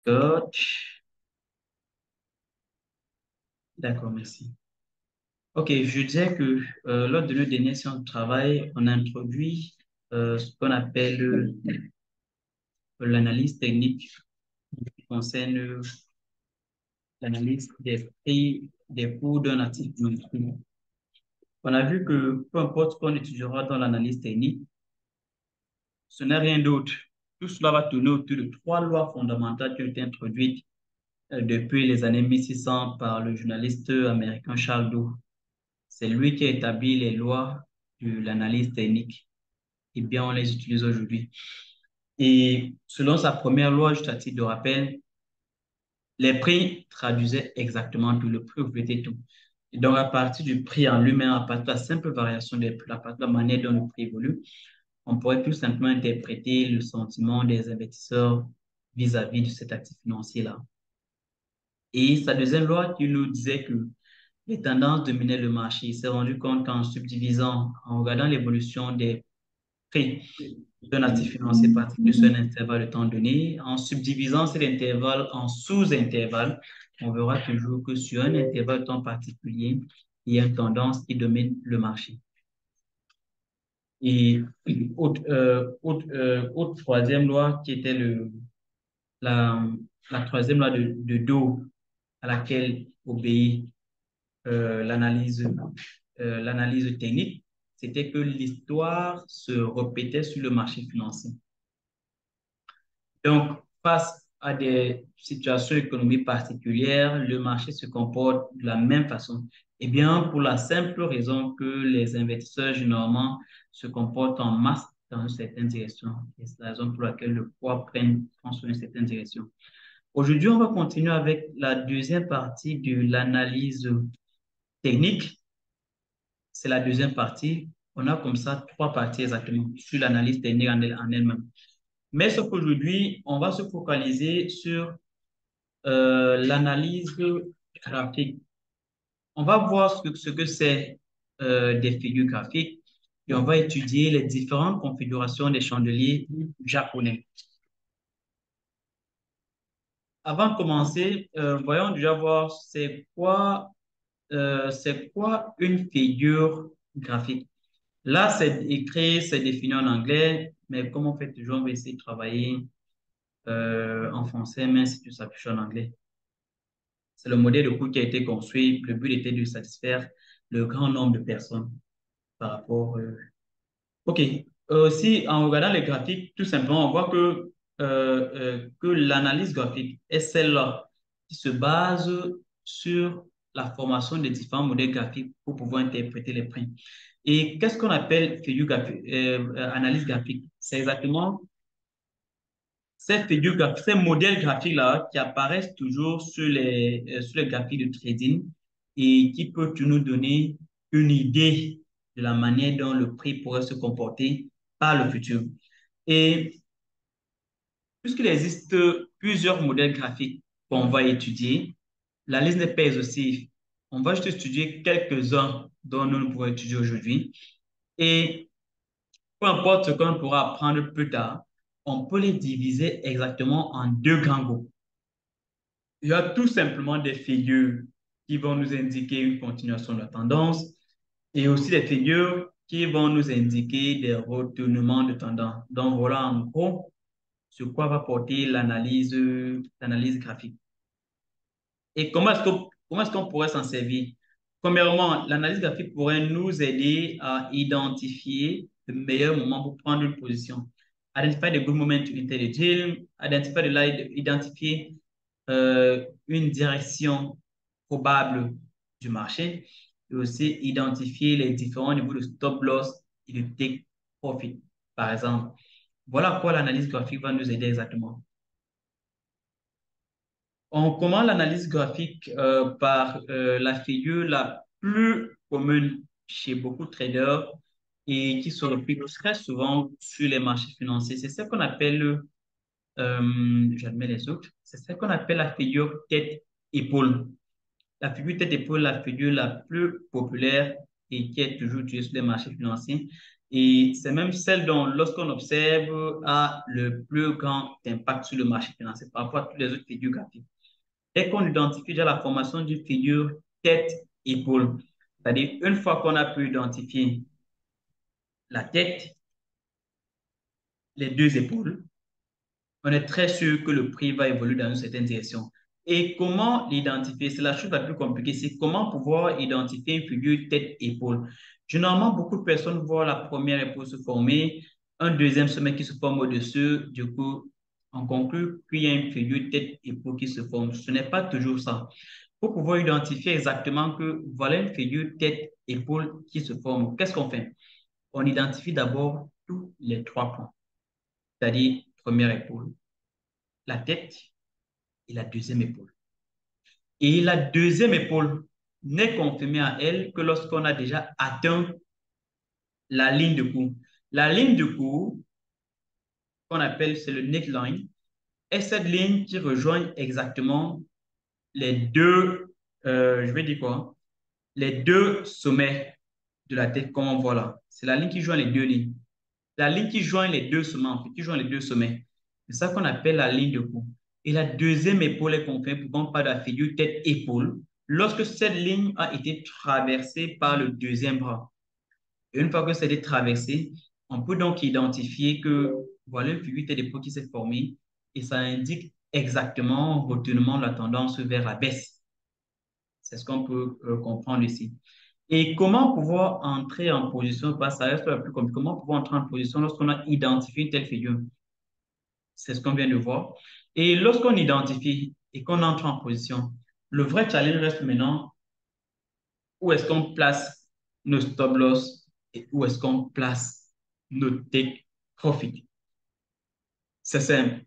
Coach. D'accord, merci. OK, je disais que lors de notre dernière séance de travail, on a introduit ce qu'on appelle l'analyse technique qui concerne l'analyse des prix des coûts d'un actif financier. On a vu que peu importe ce qu'on étudiera dans l'analyse technique, ce n'est rien d'autre. Tout cela va tourner autour de trois lois fondamentales qui ont été introduites depuis les années 1600 par le journaliste américain Charles Dow. C'est lui qui a établi les lois de l'analyse technique. Eh bien, on les utilise aujourd'hui. Et selon sa première loi, juste à titre de rappel, les prix traduisaient exactement tout, le prix reflétait tout. Et donc, à partir du prix en lui-même, à partir de la simple variation des prix, à partir de la manière dont le prix évolue, on pourrait tout simplement interpréter le sentiment des investisseurs vis-à-vis de cet actif financier-là. Et sa deuxième loi qui nous disait que les tendances dominaient le marché. Il s'est rendu compte qu'en subdivisant, en regardant l'évolution des prix d'un actif financier particulier sur un intervalle de temps donné, en subdivisant cet intervalle en sous-intervalles, on verra toujours que sur un intervalle de temps particulier, il y a une tendance qui domine le marché. Et autre troisième loi qui était la, la troisième loi de Dow à laquelle obéit l'analyse technique, c'était que l'histoire se répétait sur le marché financier. Donc, face à des situations économiques particulières, le marché se comporte de la même façon. Eh bien, pour la simple raison que les investisseurs, généralement, se comportent en masse dans une certaine direction. Et c'est la raison pour laquelle le poids prend sur une certaine direction. Aujourd'hui, on va continuer avec la deuxième partie de l'analyse technique. C'est la deuxième partie. On a comme ça trois parties exactement sur l'analyse technique en elle-même. Mais sauf qu'aujourd'hui, on va se focaliser sur l'analyse graphique. On va voir ce que c'est des figures graphiques et on va étudier les différentes configurations des chandeliers japonais. Avant de commencer, voyons déjà voir c'est quoi une figure graphique. Là, c'est écrit, c'est défini en anglais, mais comme on fait toujours, on va essayer de travailler en français, mais si tu s'affiche en anglais. C'est le modèle de coût qui a été construit. Le but était de satisfaire le grand nombre de personnes par rapport. OK. Aussi, en regardant les graphiques, tout simplement, on voit que l'analyse graphique est celle-là qui se base sur la formation des différents modèles graphiques pour pouvoir interpréter les prix. Et qu'est-ce qu'on appelle analyse graphique? C'est exactement ces figures graphiques, ces modèles graphiques-là qui apparaissent toujours sur les graphiques de trading et qui peuvent nous donner une idée de la manière dont le prix pourrait se comporter par le futur. Et puisqu'il existe plusieurs modèles graphiques qu'on va étudier, la liste n'est pas exhaustive. On va juste étudier quelques-uns dont nous pouvons étudier aujourd'hui. Et peu importe ce qu'on pourra apprendre plus tard, on peut les diviser exactement en deux grands groupes. Il y a tout simplement des figures qui vont nous indiquer une continuation de la tendance et aussi des figures qui vont nous indiquer des retournements de tendance. Donc voilà en gros sur quoi va porter l'analyse graphique. Et comment est-ce qu'on pourrait s'en servir? Premièrement, l'analyse graphique pourrait nous aider à identifier le meilleur moment pour prendre une position. Identifier the good moment to enter the deal, identifier une direction probable du marché et aussi identifier les différents niveaux de stop loss et de take profit, par exemple. Voilà à quoi l'analyse graphique va nous aider exactement. On commence l'analyse graphique par la figure la plus commune chez beaucoup de traders et qui se réplique très souvent sur les marchés financiers. C'est ce qu'on appelle, j'admets les autres, c'est ce qu'on appelle la figure tête-épaule. La figure tête-épaule, la figure la plus populaire et qui est toujours utilisée sur les marchés financiers. Et c'est même celle dont, lorsqu'on observe, a le plus grand impact sur le marché financier par rapport à toutes les autres figures graphiques. Dès qu'on identifie déjà la formation d'une figure tête-épaule, c'est-à-dire une fois qu'on a pu identifier la tête, les deux épaules, on est très sûr que le prix va évoluer dans une certaine direction. Et comment l'identifier? C'est la chose la plus compliquée, c'est comment pouvoir identifier une figure tête-épaule. Généralement, beaucoup de personnes voient la première épaule se former, un deuxième sommet qui se forme au-dessus, du coup, on conclut qu'il y a une figure tête-épaule qui se forme. Ce n'est pas toujours ça. Pour pouvoir identifier exactement que voilà une figure tête-épaule qui se forme, qu'est-ce qu'on fait? On identifie d'abord tous les trois points, c'est-à-dire première épaule, la tête et la deuxième épaule. Et la deuxième épaule n'est confirmée à elle que lorsqu'on a déjà atteint la ligne de cours. La ligne de cours, qu'on appelle, c'est le neckline, est cette ligne qui rejoint exactement les deux, je vais dire quoi, les deux sommets de la tête, comme on voit là. C'est la ligne qui joint les deux lignes. La ligne qui joint les deux sommets, en fait, qui joint les deux sommets. C'est ça qu'on appelle la ligne de cou. Et la deuxième épaule est confirmée pour qu'on parle de la figure tête-épaule lorsque cette ligne a été traversée par le deuxième bras. Et une fois que c'est traversé, on peut donc identifier que voilà une figure tête-épaule qui s'est formée et ça indique exactement un retournement de la tendance vers la baisse. C'est ce qu'on peut comprendre ici. Et comment pouvoir entrer en position, parce que ça reste la plus compliqué, comment pouvoir entrer en position lorsqu'on a identifié une telle figure? C'est ce qu'on vient de voir. Et lorsqu'on identifie et qu'on entre en position, le vrai challenge reste maintenant où est-ce qu'on place nos stop loss et où est-ce qu'on place nos take profit. C'est simple.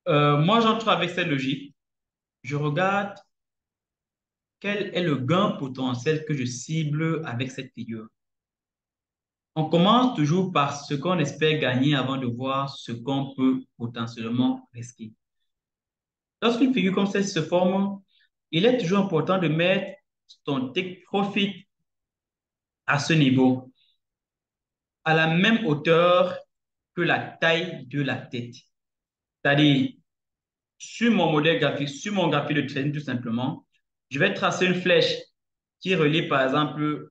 Moi, j'entre avec cette logique. Je regarde quel est le gain potentiel que je cible avec cette figure. On commence toujours par ce qu'on espère gagner avant de voir ce qu'on peut potentiellement risquer. Lorsqu'une figure comme celle-ci se forme, il est toujours important de mettre ton take profit à ce niveau, à la même hauteur que la taille de la tête. C'est-à-dire, sur mon modèle graphique, sur mon graphique de trading tout simplement, je vais tracer une flèche qui relie par exemple,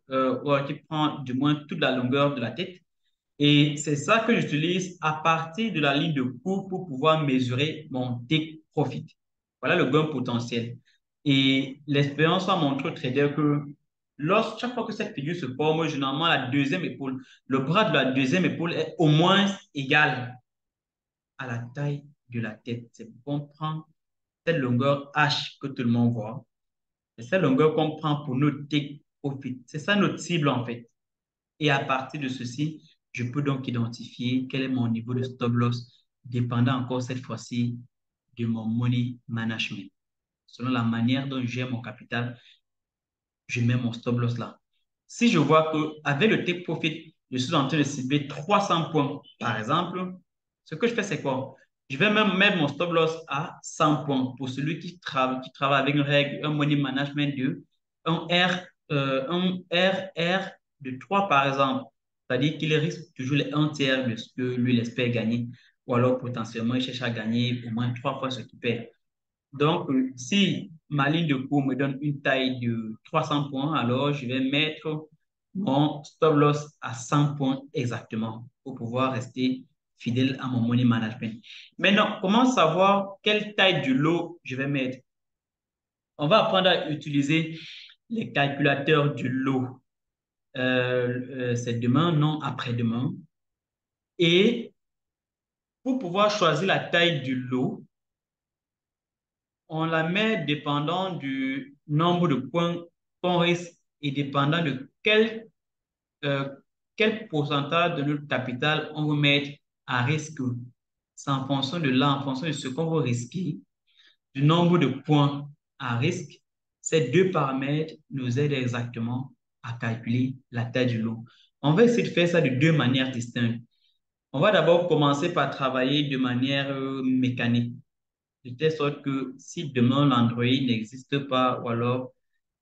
qui prend du moins toute la longueur de la tête. Et c'est ça que j'utilise à partir de la ligne de cours pour pouvoir mesurer mon take profit. Voilà le gain potentiel. Et l'expérience a montré au trader que chaque fois que cette figure se forme, généralement la deuxième épaule, le bras de la deuxième épaule est au moins égal à la taille de la tête. C'est pour qu'on prend cette longueur H que tout le monde voit. C'est cette longueur qu'on prend pour notre take profit. C'est ça notre cible en fait. Et à partir de ceci, je peux donc identifier quel est mon niveau de stop loss, dépendant encore cette fois-ci de mon money management. Selon la manière dont je gère mon capital, je mets mon stop loss là. Si je vois qu'avec le take profit, je suis en train de cibler 300 points, par exemple, ce que je fais, c'est quoi? Je vais même mettre mon stop loss à 100 points pour celui qui travaille avec une règle, un money management de un RR de 3, par exemple. C'est-à-dire qu'il risque toujours les un tiers de ce que lui, il espère gagner. Ou alors, potentiellement, il cherche à gagner au moins 3 fois ce qu'il perd. Donc, si ma ligne de cours me donne une taille de 300 points, alors je vais mettre mon stop loss à 100 points exactement pour pouvoir rester fidèle à mon money management. Maintenant, comment savoir quelle taille du lot je vais mettre? On va apprendre à utiliser les calculateurs du lot. C'est demain, non après-demain. Et pour pouvoir choisir la taille du lot, on la met dépendant du nombre de points qu'on risque et dépendant de euh, quel pourcentage de notre capital on veut mettre à risque. C'est en fonction de là, en fonction de ce qu'on veut risquer, du nombre de points à risque. Ces deux paramètres nous aident exactement à calculer la taille du lot. On va essayer de faire ça de deux manières distinctes. On va d'abord commencer par travailler de manière mécanique de telle sorte que si demain l'Android n'existe pas, ou alors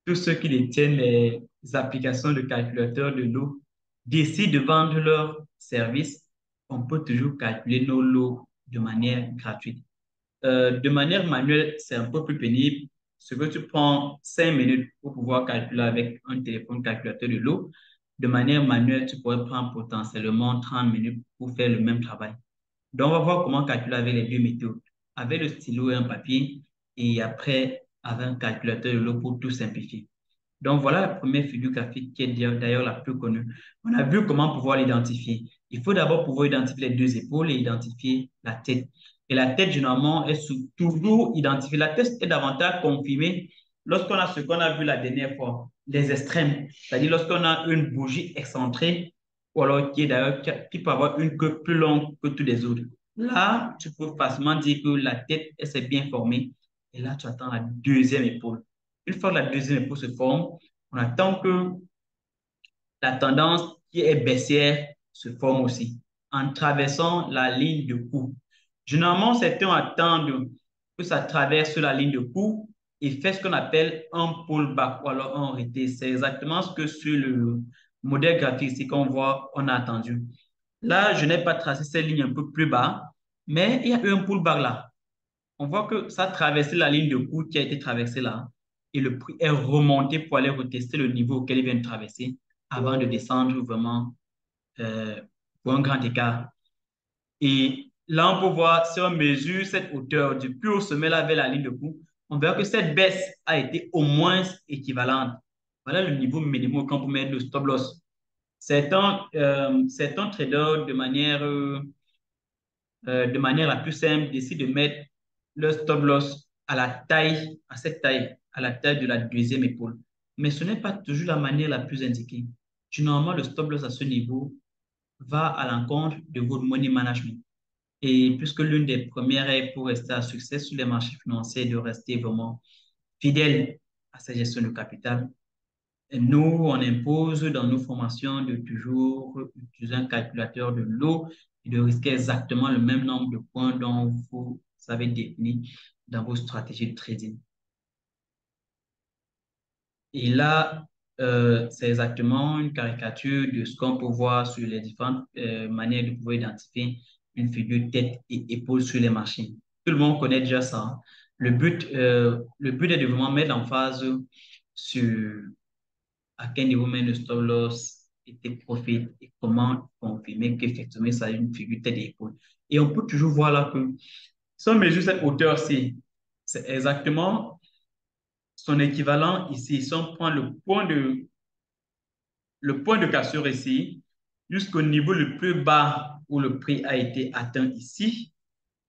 tous ceux qui détiennent les applications de calculateur de l'eau décident de vendre leur service, on peut toujours calculer nos lots de manière gratuite. De manière manuelle, c'est un peu plus pénible. Ce que tu prends 5 minutes pour pouvoir calculer avec un téléphone calculateur de lot, de manière manuelle, tu pourrais prendre potentiellement 30 minutes pour faire le même travail. Donc, on va voir comment calculer avec les deux méthodes, avec le stylo et un papier, et après avec un calculateur de lot pour tout simplifier. Donc, voilà la première figure graphique qui est d'ailleurs la plus connue. On a vu comment pouvoir l'identifier. Il faut d'abord pouvoir identifier les deux épaules et identifier la tête. Et la tête, généralement, est toujours identifiée. La tête est davantage confirmée lorsqu'on a ce qu'on a vu la dernière fois, les extrêmes. C'est-à-dire lorsqu'on a une bougie excentrée ou alors qui est d'ailleurs qui peut avoir une queue plus longue que tous les autres. Là, tu peux facilement dire que la tête, elle s'est bien formée. Et là, tu attends la deuxième épaule. Une fois que la deuxième épaule se forme, on attend que la tendance qui est baissière se forme aussi en traversant la ligne de coup. Généralement, certains attendent que ça traverse la ligne de coup et fait ce qu'on appelle un pullback ou alors un retrait. C'est exactement ce que sur le modèle graphique ici qu'on voit, on a attendu. Là, je n'ai pas tracé cette ligne un peu plus bas, mais il y a eu un pullback là. On voit que ça a traversé la ligne de coup qui a été traversée là et le prix est remonté pour aller retester le niveau auquel il vient de traverser avant de descendre vraiment pour un grand écart. Et là, on peut voir, si on mesure cette hauteur du plus haut sommet là vers la ligne de coup, on verra que cette baisse a été au moins équivalente. Voilà le niveau minimum qu'on peut mettre le stop loss. Certains traders, de manière la plus simple, décident de mettre le stop loss à la taille, à cette taille, à la taille de la deuxième épaule. Mais ce n'est pas toujours la manière la plus indiquée. Généralement, le stop loss à ce niveau va à l'encontre de votre money management. Et puisque l'une des premières règles pour rester à succès sur les marchés financiers est de rester vraiment fidèle à sa gestion de capital, nous, on impose dans nos formations de toujours utiliser un calculateur de lot et de risquer exactement le même nombre de points dont vous avez défini dans vos stratégies de trading. Et là, c'est exactement une caricature de ce qu'on peut voir sur les différentes manières de pouvoir identifier une figure tête et épaule sur les marchés. Tout le monde connaît déjà ça, hein. Le but est de vraiment mettre l'emphase sur à quel niveau met le stop loss et tes profits et comment confirmer qu'effectivement ça a une figure tête et épaule. Et on peut toujours voir là que si on mesure cette hauteur-ci, c'est exactement son équivalent ici. Si on prend le point de cassure ici, jusqu'au niveau le plus bas où le prix a été atteint ici,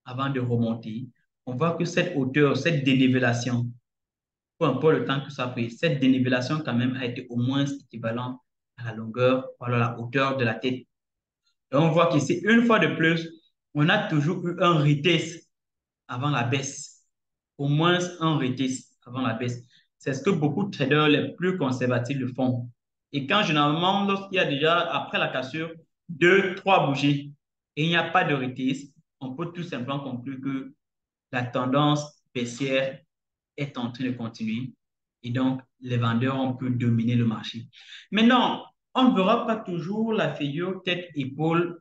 avant de remonter, on voit que cette hauteur, cette dénivellation, peu importe le temps que ça a pris, cette dénivellation quand même a été au moins équivalente à la longueur, ou à la hauteur de la tête. Et on voit qu'ici, une fois de plus, on a toujours eu un retest avant la baisse. Au moins un retest avant la baisse. C'est ce que beaucoup de traders les plus conservatifs le font. Et quand généralement, lorsqu'il y a déjà, après la cassure, deux, trois bougies et il n'y a pas de retest, on peut tout simplement conclure que la tendance baissière est en train de continuer et donc les vendeurs ont pu dominer le marché. Maintenant, on ne verra pas toujours la figure tête-épaule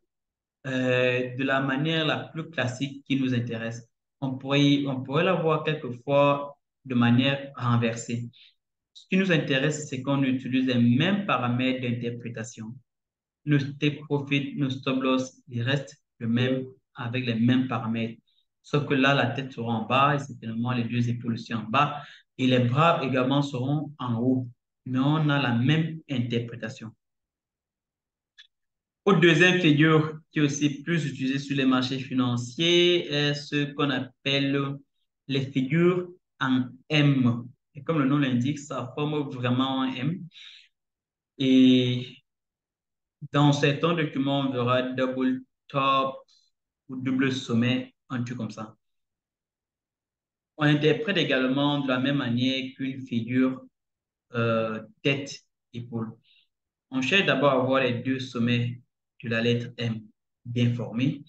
de la manière la plus classique qui nous intéresse. On pourrait la voir quelquefois de manière renversée. Ce qui nous intéresse, c'est qu'on utilise les mêmes paramètres d'interprétation. Nos take profit, nos stop loss, ils restent le même avec les mêmes paramètres. Sauf que là, la tête sera en bas et certainement les deux épaules aussi en bas et les bras également seront en haut. Mais on a la même interprétation. Autre deuxième figure qui est aussi plus utilisée sur les marchés financiers est ce qu'on appelle les figures en M. Et comme le nom l'indique, ça forme vraiment un M. Et dans certains documents, on verra double top ou double sommet, un truc comme ça. On interprète également de la même manière qu'une figure tête-épaule. On cherche d'abord à voir les deux sommets de la lettre M bien formés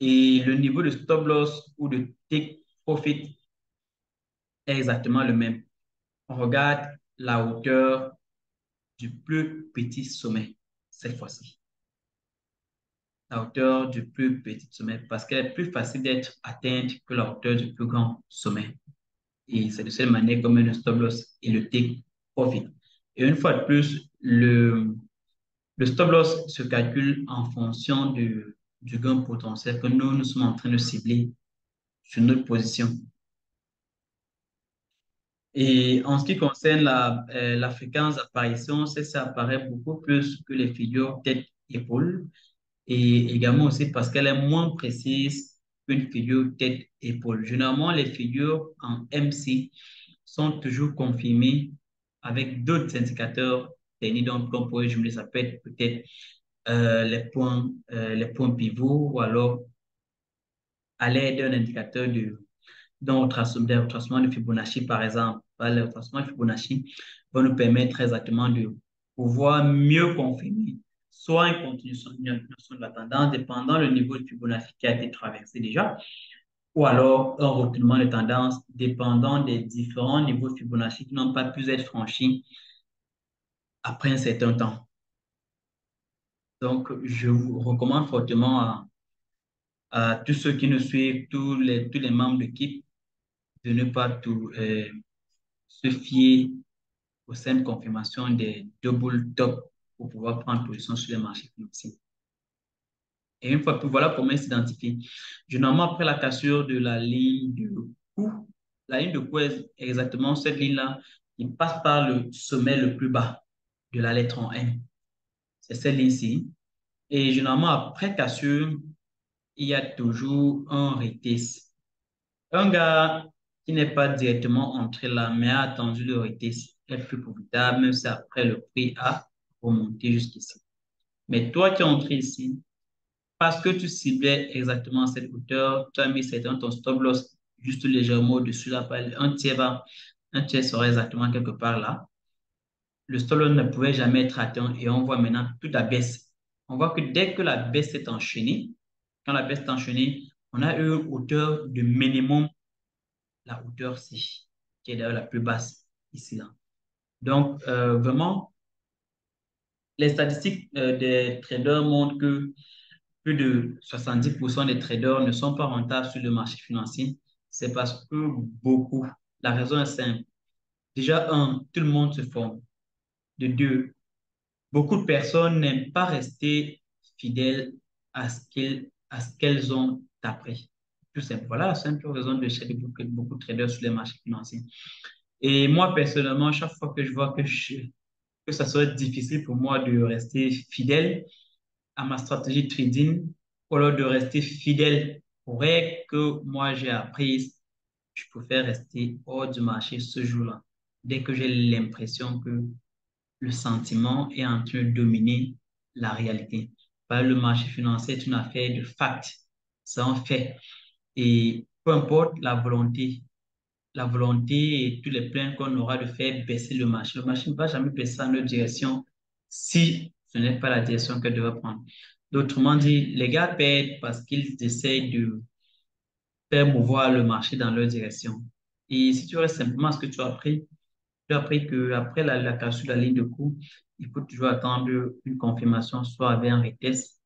et le niveau de stop loss ou de take profit est exactement le même. On regarde la hauteur du plus petit sommet. cette fois-ci. La hauteur du plus petit sommet parce qu'elle est plus facile d'être atteinte que la hauteur du plus grand sommet. Et c'est de cette manière comme un stop loss et le take profit. Et une fois de plus, le stop loss se calcule en fonction du gain potentiel que nous sommes en train de cibler sur notre position. Et en ce qui concerne la fréquence d'apparition, ça apparaît beaucoup plus que les figures tête-épaule et également aussi parce qu'elle est moins précise qu'une figure tête-épaule. Généralement, les figures en MC sont toujours confirmées avec d'autres indicateurs techniques. Donc, on pourrait jumeler, ça peut être peut-être les points pivots ou alors à l'aide d'un indicateur d'un retracement de Fibonacci, par exemple. Le retracement de Fibonacci va nous permettre exactement de pouvoir mieux confirmer soit une continuation de la tendance dépendant le niveau de Fibonacci qui a été traversé déjà, ou alors un retournement de tendance dépendant des différents niveaux de Fibonacci qui n'ont pas pu être franchis après un certain temps. Donc, je vous recommande fortement à tous ceux qui nous suivent, tous les membres de l'équipe, de ne pas se fier aux simples confirmations des double top pour pouvoir prendre position sur les marchés financiers. Et une fois que voilà comment ils s'identifient. Généralement, après la cassure de la ligne de coût, la ligne de coût est exactement cette ligne-là qui passe par le sommet le plus bas de la lettre en M. C'est cette ligne-ci. Et généralement, après cassure, il y a toujours un retest. Un gars qui n'est pas directement entré là, mais a attendu le retest est plus profitable, même si après le prix a remonté jusqu'ici. Mais toi qui es entré ici, parce que tu ciblais exactement cette hauteur, tu as mis certainement ton stop loss juste légèrement au-dessus là, un tiers serait exactement quelque part là. Le stop loss ne pouvait jamais être atteint et on voit maintenant toute la baisse. On voit que dès que la baisse est enchaînée, quand la baisse est enchaînée, on a eu une hauteur de minimum, la hauteur C, qui est d'ailleurs la plus basse ici là. Donc, vraiment, les statistiques des traders montrent que plus de 70% des traders ne sont pas rentables sur le marché financier. C'est parce que beaucoup, la raison est simple. Déjà, un, tout le monde se forme. De deux, beaucoup de personnes n'aiment pas rester fidèles à ce qu'elles ont appris. Tout simple. Voilà la simple raison de chez beaucoup de traders sur les marchés financiers. Et moi, personnellement, chaque fois que je vois que ça serait difficile pour moi de rester fidèle à ma stratégie de trading, ou alors de rester fidèle aux règles que moi j'ai apprises, je préfère rester hors du marché ce jour-là. Dès que j'ai l'impression que le sentiment est en train de dominer la réalité. Le marché financier est une affaire de facts, c'est un fait. Et peu importe la volonté et tous les plans qu'on aura de faire baisser le marché ne va jamais baisser dans notre direction si ce n'est pas la direction qu'elle devrait prendre. D'autrement dit, les gars perdent parce qu'ils essaient de faire mouvoir le marché dans leur direction. Et si tu restes simplement à ce que tu as appris qu'après la cassure de la ligne de coup, il faut toujours attendre une confirmation, soit avec un retest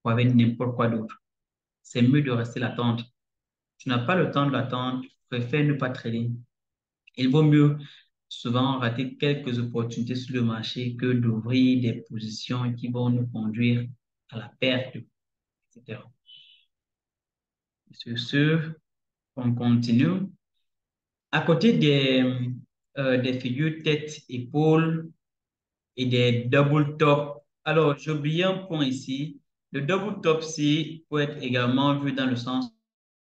ou avec n'importe quoi d'autre. C'est mieux de rester l'attendre. Tu n'as pas le temps de l'attendre, tu préfères ne pas trader. Il vaut mieux souvent rater quelques opportunités sur le marché que d'ouvrir des positions qui vont nous conduire à la perte, etc. Sur ce, on continue. À côté des figures tête-épaule et des double top, alors j'ai oublié un point ici. Le double top, c'est peut être également vu dans le sens